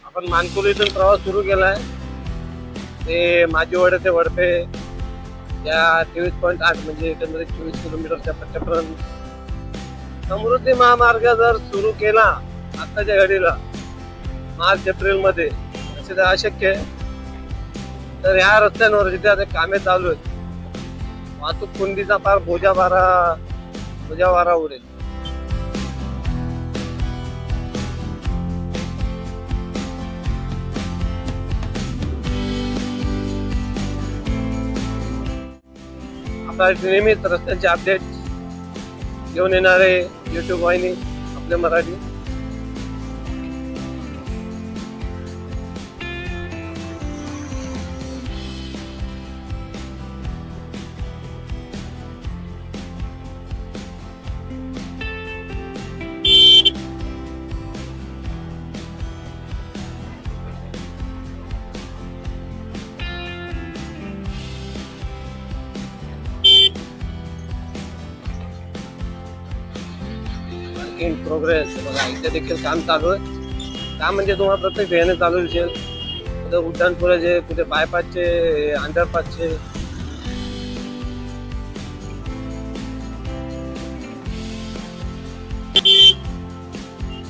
आपण मानकुलीतून प्रवास सुरू केलाय ते माझीवाडा ते वडपे या 23.8 म्हणजे एकंदरीत 24 किलोमीटरच्या पट्ट्यापर्यंत समृद्धी महामार्ग जर सुरू केला आताच्या घडीला मार्च एप्रिल मध्ये असे तर अशक्य आहे। तर ह्या रस्त्यांवर जिथे आता कामे चालू आहेत वाहतूक कोंडीचा फार बोजावारा उडेल। आता नेहमीच रस्त्यांचे अपडेट घेऊन येणारे YouTube वाहिनी आपले मराठी। इन प्रोग्रेस बघा इथे देखील काम चालू आहे। काम म्हणजे तुम्हाला प्रत्येक ध्येयाने चालू दिसेल। कुठे उड्डाणपुलाचे, कुठे बायपासचे, अंडरपासचे।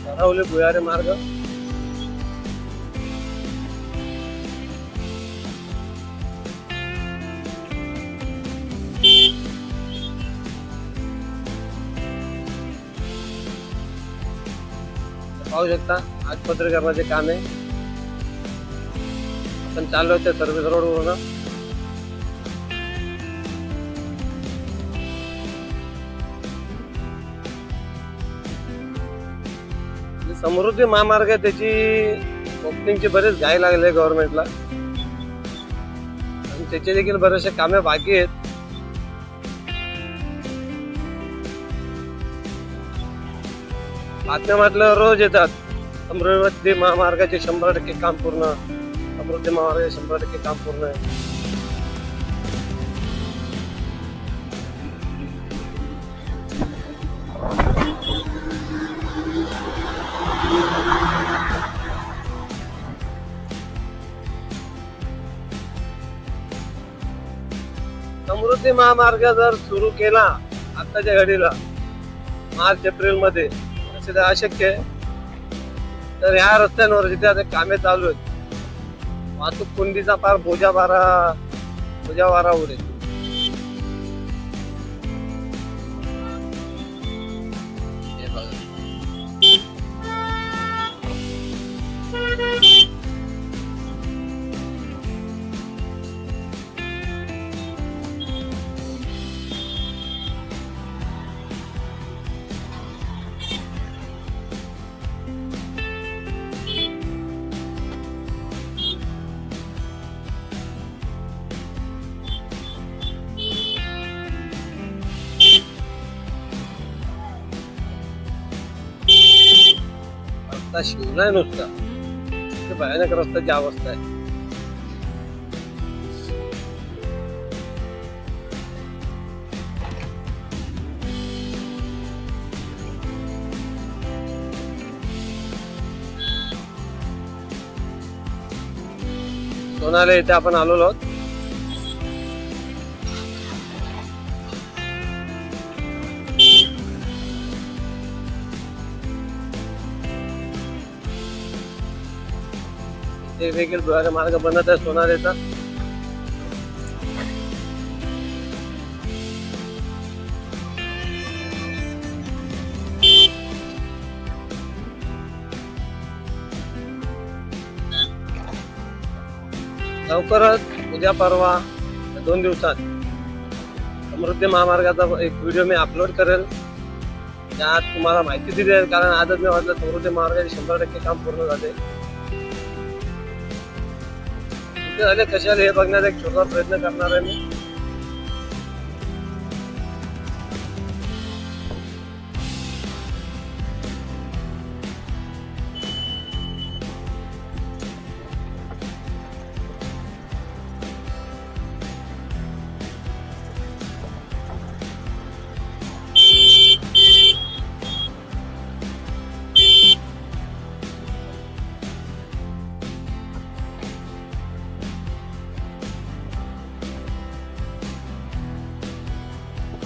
सरावले भुयारे मार्ग पाहू शकता आज पत्रकाराचे काम आहे। आपण चाललो त्या सर्व्हिस रोडवरून समृद्धी महामार्ग त्याची ओपनिंगची बरेच घाई लागले गव्हर्नमेंटला आणि त्याचे देखील बरेचसे कामे बाकी आहेत। बातम्या म्हटलं रोज येतात समृद्धी महामार्गाचे 100% काम पूर्ण, समृद्धी महामार्गाचे 100% काम पूर्ण आहे। समृद्धी महामार्ग जर सुरू केला आताच्या घडीला मार्च एप्रिल मध्ये असे तर अशक्य आहे। तर ह्या रस्त्यांवर जिथे आता कामे चालू आहेत वाहतूक कोंडीचा फार बोजावारा उडेल। रस्ता शिवलाय नुसता, भयानक रस्त्याची अवस्था आहे। सोनाले इथे आपण आलेलो आहोत। ते देखील भुयारे मार्ग बनत आहे सोनारेचा। लवकरच उद्या परवा 2 दिवसात समृद्धी महामार्गाचा एक व्हिडिओ मी अपलोड करेल, त्यात तुम्हाला माहिती दिली आहे। कारण आजच मी वाटलं समृद्धी महामार्गाचे 100% काम पूर्ण झाले झाले कशाला हे बघण्याचा एक छोटा प्रयत्न करणार आहे मी।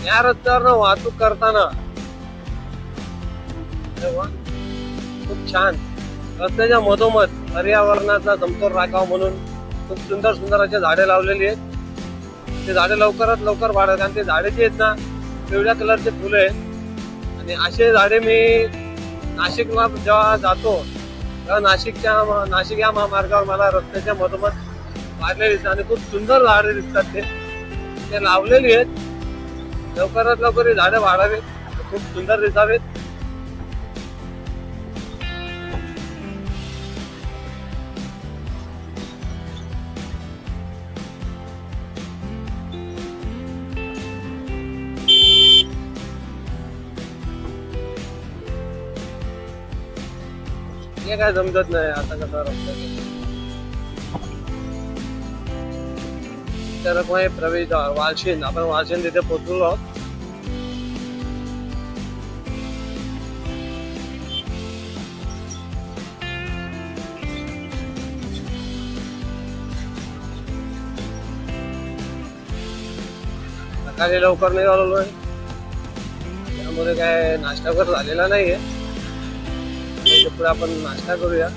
या रस्त्यावर वाहतूक करताना तेव्हा खूप छान रस्त्याच्या मधोमध पर्यावरणाचा समतोल राखावा म्हणून खूप सुंदर सुंदर अशी झाडे लावलेली आहेत। ते झाडे लवकरात लवकर वाढत, कारण ते झाडे जे आहेत ना पिवळ्या कलरचे फुलं आहेत। आणि असे झाडे मी नाशिकला जेव्हा जातो तेव्हा नाशिक या महामार्गावर मला रस्त्याच्या मधोमध वाढलेली दिसतात आणि खूप सुंदर झाडे दिसतात। ते लावलेली आहेत। लवकरात लवकर ही झाडे वाढावेत, खूप सुंदर दिसावेत। हे काय समजत नाही आता कसा रस्ता तर प्रवेश वालशेन, आपण वालशेन तिथे पोहोचलो आहोत। सकाळी लवकर निघालेलो आहे, त्यामुळे काय नाश्ता वगैरे झालेला नाहीये। पुढे आपण नाश्ता करूया।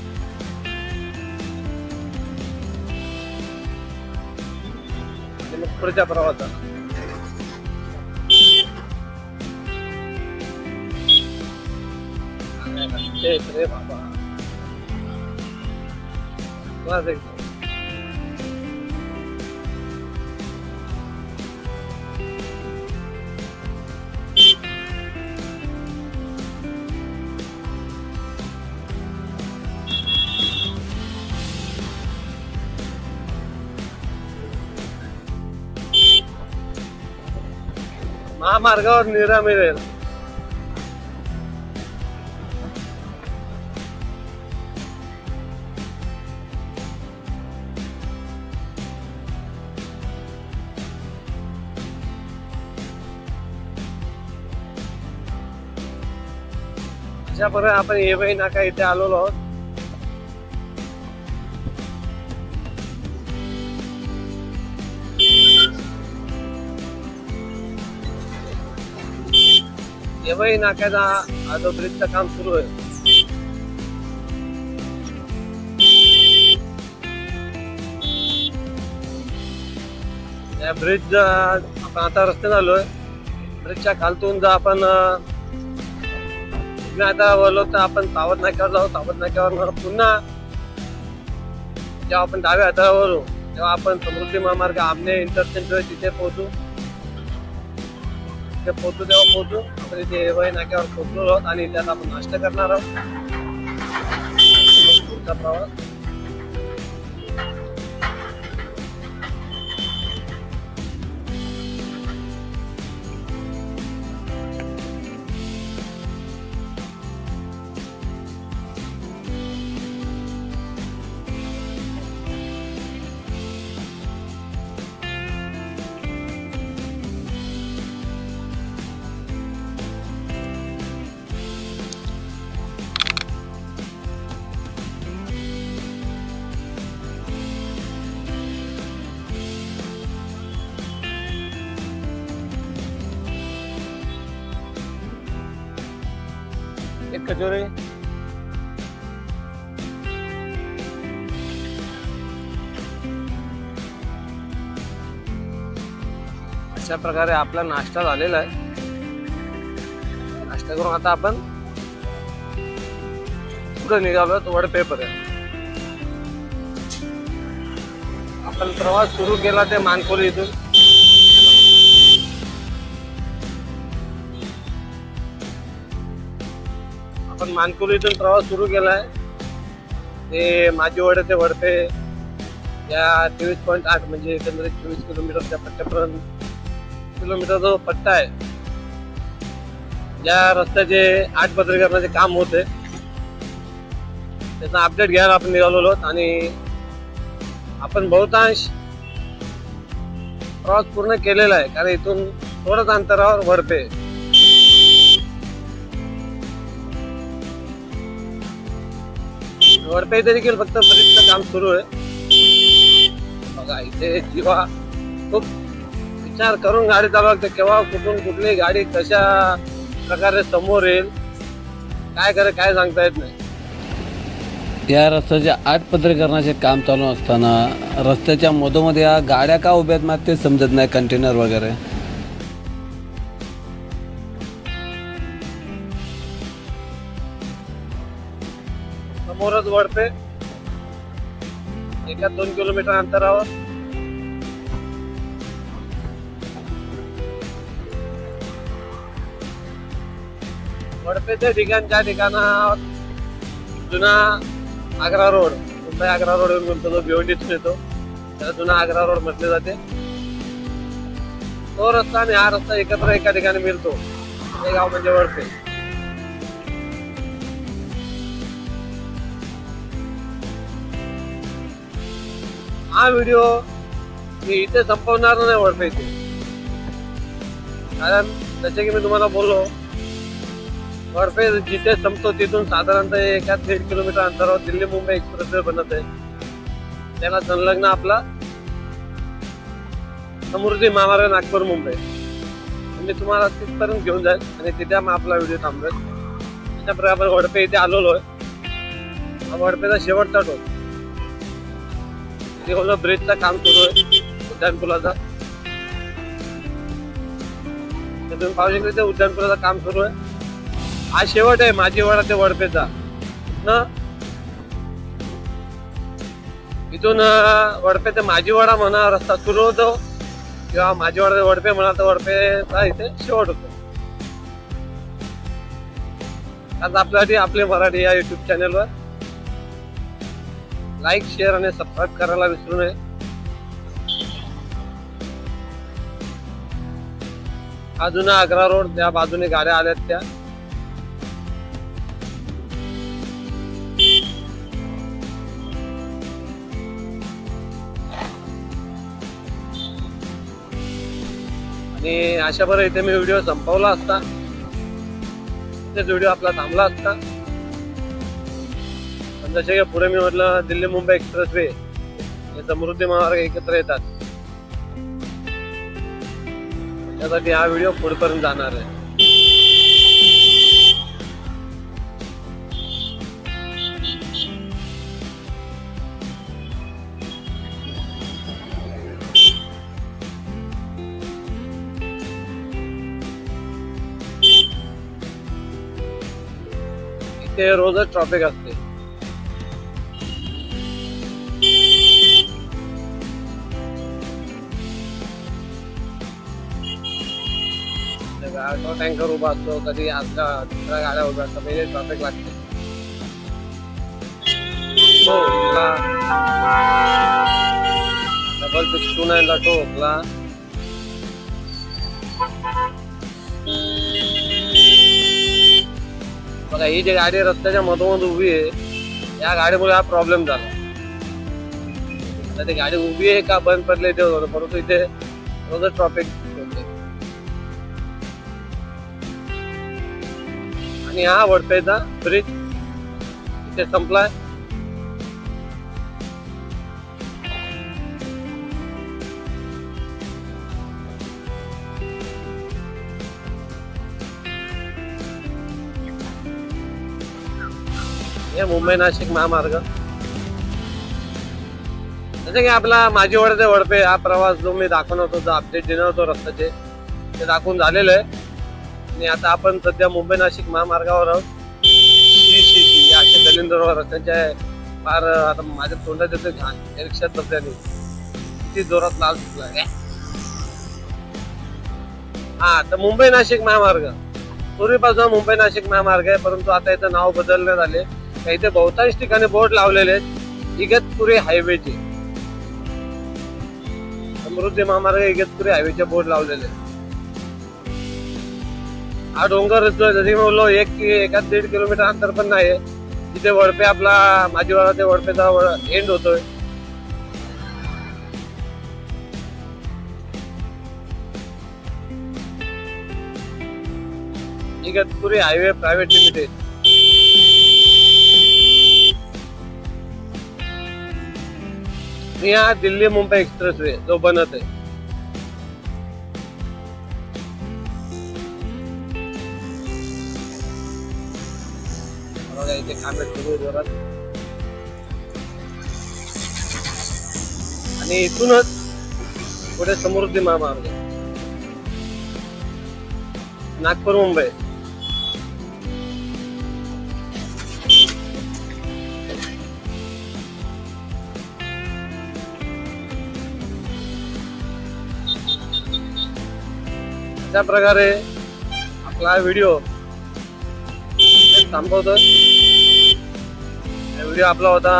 मग पुढच्या प्रवासात रे बाबा महामार्गावर निरा मिळेल। अशा प्रकारे आपण येवई नाका इथे आलेलो आहोत। येवई नाक्याचा हा जो ब्रिजचं काम सुरू आहे, या ब्रिज आपण आता रस्त्याने आलोय। ब्रिजच्या खालतून जर आपण आता वळलो तर आपण सावध नाक्यावर जाऊ। सावध नाक्यावर पुन्हा जेव्हा आपण डाव्या हाताला वळू तेव्हा आपण समृद्धी महामार्ग आमने इंटरचेंज तिथे पोहोचू। तेव्हा पोहोचू आपण इथे येवई नाक्यावर पोहोचलो आहोत आणि त्यात आपण नाश्ता करणार आहोत। पुढचा प्रवास एक कचोरी अशा प्रकारे आपला नाश्ता झालेला आहे। नाश्ता करून आता आपण पुढे निघालो वडपेपर्यंत। आपण प्रवास सुरू केला ते मानकोली इथून। आपण मानकोलीतून प्रवास सुरू केलाय ते माजीवडे ते वडपे या 23.8 म्हणजे एकंदरीत 24 किलोमीटरच्या पट्ट्यापर्यंत किलोमीटर जो पट्टा आहे, या रस्त्याचे 8 पदरीकरणाचे काम होते, त्याचा अपडेट घ्यायला आपण निघालेलो आहोत। आणि आपण बहुतांश प्रवास पूर्ण केलेला आहे, कारण इथून थोडंच अंतरावर वडपे। वडपे देखील फक्त ब्रिजचं काम सुरू आहे। बघा इथे जीवा खूप विचार करून गाडी चालवते, केव्हा कुठून कुठली गाडी कशा प्रकारे समोर येईल काय सांगता येत नाही। या रस्त्याचे आटपत्रीकरणाचे काम चालू असताना रस्त्याच्या मधोमध या गाड्या का उभ्या आहेत मला ते समजत नाही, कंटेनर वगैरे। समोरच वळते 1-2 किलोमीटर अंतरावर वडपेच्या ठिकाणच्या ठिकाणावर जुना आग्रा रोड, मुंबई आग्रा रोड येऊन म्हणतो, जो भिवंडीतून येतो त्याला जुना आग्रा रोड म्हटले जाते। तो रस्ता आणि हा रस्ता एकत्र एका ठिकाणी मिळतो, हे गाव म्हणजे वडपे। हा व्हिडिओ मी इथे संपवणार नाही वडपे इथे, कारण जसे की मी तुम्हाला बोललो, वडपे जिथे संपतो तिथून साधारणतः 1-1.5 किलोमीटर अंतरावर दिल्ली मुंबई एक्सप्रेसवे बनत आहे। त्याला संलग्न आपला समृद्धी महामार्ग नागपूर मुंबई। मी तुम्हाला तिथपर्यंत घेऊन जाईल आणि तिथे मग आपला व्हिडिओ थांबवेल। अशा प्रकारे आपण वडपे इथे आलेलो आहे। हा वडपेचा शेवटचा टोक, तिथे ब्रिजचं काम सुरू आहे, उड्डाणपुलाचा। तुम्ही पाहू शकता उड्डाणपुलाचं काम सुरू आहे। हा शेवट आहे माझीवाडा ते वडपेचा ना। इथून वडपे ते माझीवाडा म्हणा रस्ता सुरू होतो, किंवा माझीवाडा ते वडपे म्हणा तर वडपेचा इथे शेवट होतो। आज आपल्यासाठी आपले मराठी या युट्यूब चॅनलवर लाईक, शेअर आणि सबस्क्राईब करायला विसरू नये। हा जुना आग्रा रोड, त्या बाजूने गाड्या आल्यात त्या आणि अशा बरं इथे मी व्हिडिओ संपवला असता, इथेच व्हिडिओ आपला थांबला असता। पण जसे की पुढे मी म्हटलं, दिल्ली मुंबई एक्सप्रेसवे हे समृद्धी महामार्ग एकत्र येतात, त्यासाठी हा व्हिडिओ पुढेपर्यंत जाणार आहे। इथे रोजच ट्रॅफिक असते। टँकर उभा असतो, कधी आजच्या दुसऱ्या गाड्या उभ्या असतात, पहिले ट्रॅफिक लागते। हो, डबल 629 ला ठोकला। बघा, ही जी गाडी रस्त्याच्या मधोमध उभी आहे, या गाडीमुळे हा प्रॉब्लेम झाला। ती गाडी उभी आहे का बंद पडले ते होतं, परंतु इथे रोजच ट्रॅफिक होते। आणि हा वडपेचा ब्रिज इथे संपलाय। हे मुंबई नाशिक महामार्ग, जसे की आपला माझीवाडा ते वडपे हा प्रवास जो मी दाखवणार होतो, जो अपडेट देणार होतो रस्त्याचे, ते दाखवून झालेलं आहे। आणि आता आपण सध्या मुंबई नाशिक महामार्गावर आहोत। या अशा दलिंदर रस्त्याच्या फार आता माझ्या तोंडात येतोय घाण, रिक्षात बसल्याने किती जोरात लाल सुटला। हा, तर मुंबई नाशिक महामार्ग पूर्वीपासून मुंबई नाशिक महामार्ग आहे, परंतु आता याचं नाव बदलण्यात आले। इथे बहुतांश ठिकाणी बोर्ड लावलेले आहेत इगतपुरी हायवेचे, समृद्धी महामार्ग इगतपुरी हायवेचे बोर्ड लावलेले आहेत। हा डोंगर जरी बोललो 1-1.5 किलोमीटर अंतर पण नाही, तिथे वडपे आपला माझीवाडा ते वडपेचा एंड होतोय। Igatpuri highway private limited. हा दिल्ली मुंबई एक्सप्रेसवे जो बनत आहे, रस्त्याचे कामे सुरू आहेत जोरात. आणि इथूनच पुढे समृद्धी महामार्ग नागपूर मुंबई. अशा प्रकारे आपला व्हिडिओ थांबवतो. व्हिडिओ आपला होता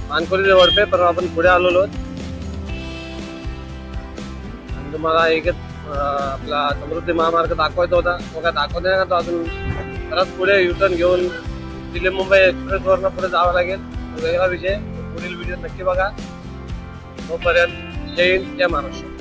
मानकोली वरपे, पण आपण पुढे आलेलो आणि तुम्हाला एकच आपला समृद्धी महामार्ग दाखवायचा होता. तो काय दाखवता नाही का, तो अजून परत पुढे युटर्न घेऊन दिल्ली मुंबई एक्सप्रेस वरनं पुढे जावं लागेल. वेगळा विषय. पुढील व्हिडिओ नक्की बघा. तोपर्यंत जय हिंद, जय महाराष्ट्र.